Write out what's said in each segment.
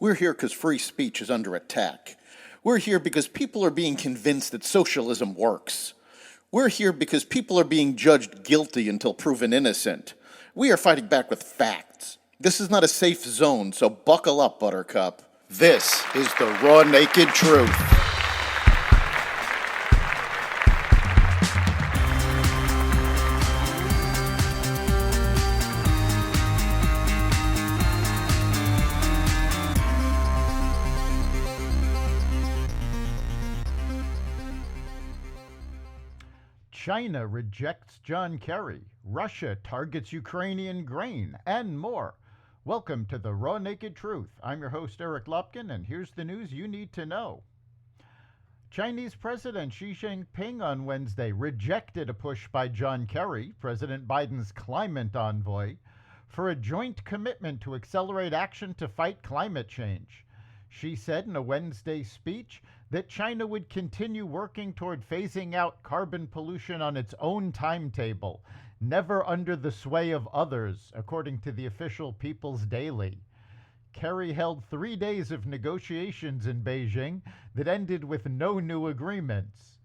We're here because free speech is under attack. We're here because people are being convinced that socialism works. We're here because people are being judged guilty until proven innocent. We are fighting back with facts. This is not a safe zone, so buckle up, Buttercup. This is the raw, naked truth. China rejects John Kerry. Russia targets Ukrainian grain, and more. Welcome to the Raw Naked Truth. I'm your host, Eric Lupkin, and here's the news you need to know. Chinese President Xi Jinping on Wednesday rejected a push by John Kerry, President Biden's climate envoy, for a joint commitment to accelerate action to fight climate change. Xi said in a Wednesday speech that China would continue working toward phasing out carbon pollution on its own timetable, never under the sway of others, according to the official People's Daily. Kerry held 3 days of negotiations in Beijing that ended with no new agreements.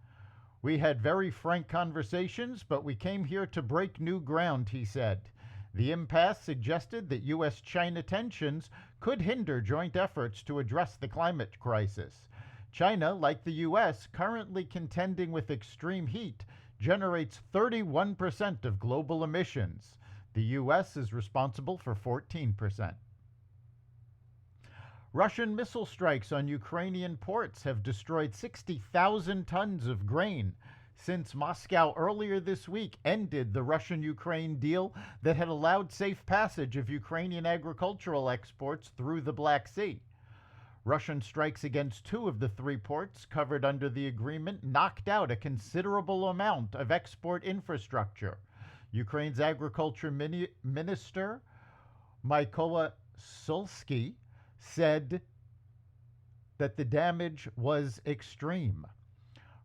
"We had very frank conversations, but we came here to break new ground," he said. The impasse suggested that U.S.-China tensions could hinder joint efforts to address the climate crisis. China, like the U.S., currently contending with extreme heat, generates 31% of global emissions. The U.S. is responsible for 14%. Russian missile strikes on Ukrainian ports have destroyed 60,000 tons of grain since Moscow earlier this week ended the Russian-Ukraine deal that had allowed safe passage of Ukrainian agricultural exports through the Black Sea. Russian strikes against 2 of the 3 ports covered under the agreement knocked out a considerable amount of export infrastructure. Ukraine's agriculture minister, Mykola Sulsky, said that the damage was extreme.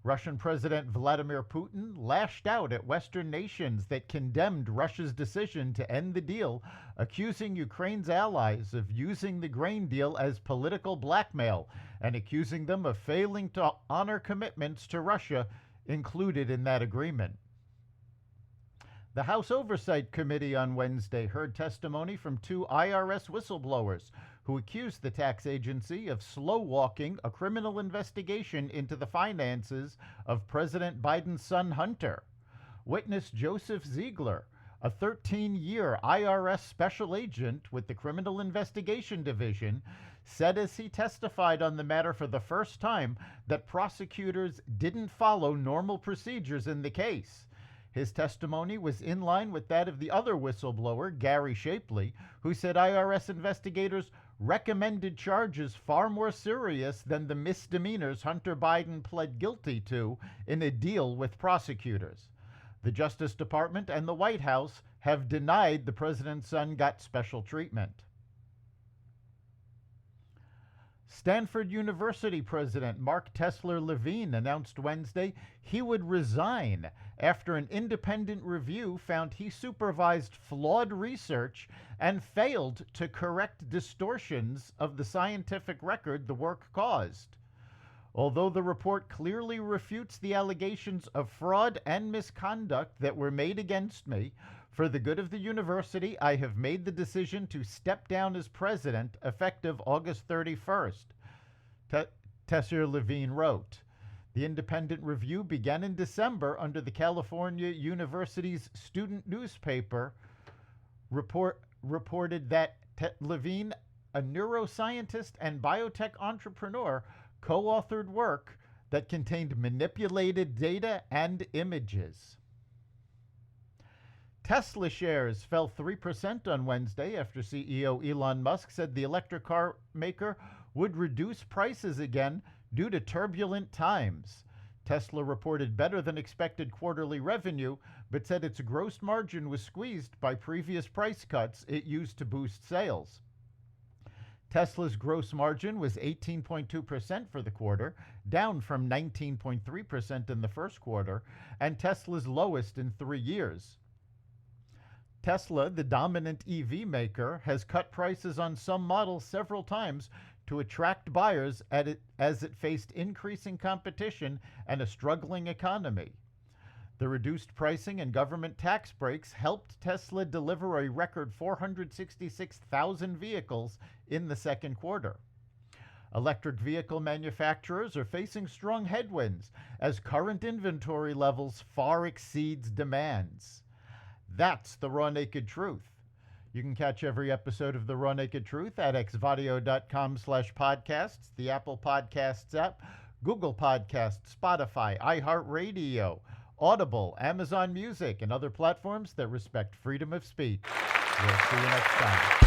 Russian President Vladimir Putin lashed out at Western nations that condemned Russia's decision to end the deal, accusing Ukraine's allies of using the grain deal as political blackmail and accusing them of failing to honor commitments to Russia included in that agreement. The House Oversight Committee on Wednesday heard testimony from 2 IRS whistleblowers who accused the tax agency of slow-walking a criminal investigation into the finances of President Biden's son Hunter. Witness Joseph Ziegler, a 13-year IRS special agent with the Criminal Investigation Division, said as he testified on the matter for the first time that prosecutors didn't follow normal procedures in the case. His testimony was in line with that of the other whistleblower, Gary Shapley, who said IRS investigators recommended charges far more serious than the misdemeanors Hunter Biden pled guilty to in a deal with prosecutors. The Justice Department and the White House have denied the president's son got special treatment. Stanford University President Mark Tesler-Levine announced Wednesday he would resign after an independent review found he supervised flawed research and failed to correct distortions of the scientific record the work caused. Although the report clearly refutes the allegations of fraud and misconduct that were made against me, for the good of the university, I have made the decision to step down as president effective August 31st, Tesler-Levine wrote. The independent review began in December under the California University's student newspaper reported that Levine, a neuroscientist and biotech entrepreneur, co-authored work that contained manipulated data and images. Tesla shares fell 3% on Wednesday after CEO Elon Musk said the electric car maker would reduce prices again due to turbulent times. Tesla reported better than expected quarterly revenue, but said its gross margin was squeezed by previous price cuts it used to boost sales. Tesla's gross margin was 18.2% for the quarter, down from 19.3% in the first quarter, and Tesla's lowest in 3 years. Tesla, the dominant EV maker, has cut prices on some models several times to attract buyers as it faced increasing competition and a struggling economy. The reduced pricing and government tax breaks helped Tesla deliver a record 466,000 vehicles in the second quarter. Electric vehicle manufacturers are facing strong headwinds as current inventory levels far exceeds demands. That's the Raw Naked Truth. You can catch every episode of The Raw Naked Truth at xvadio.com/podcasts, the Apple Podcasts app, Google Podcasts, Spotify, iHeartRadio, Audible, Amazon Music, and other platforms that respect freedom of speech. We'll see you next time.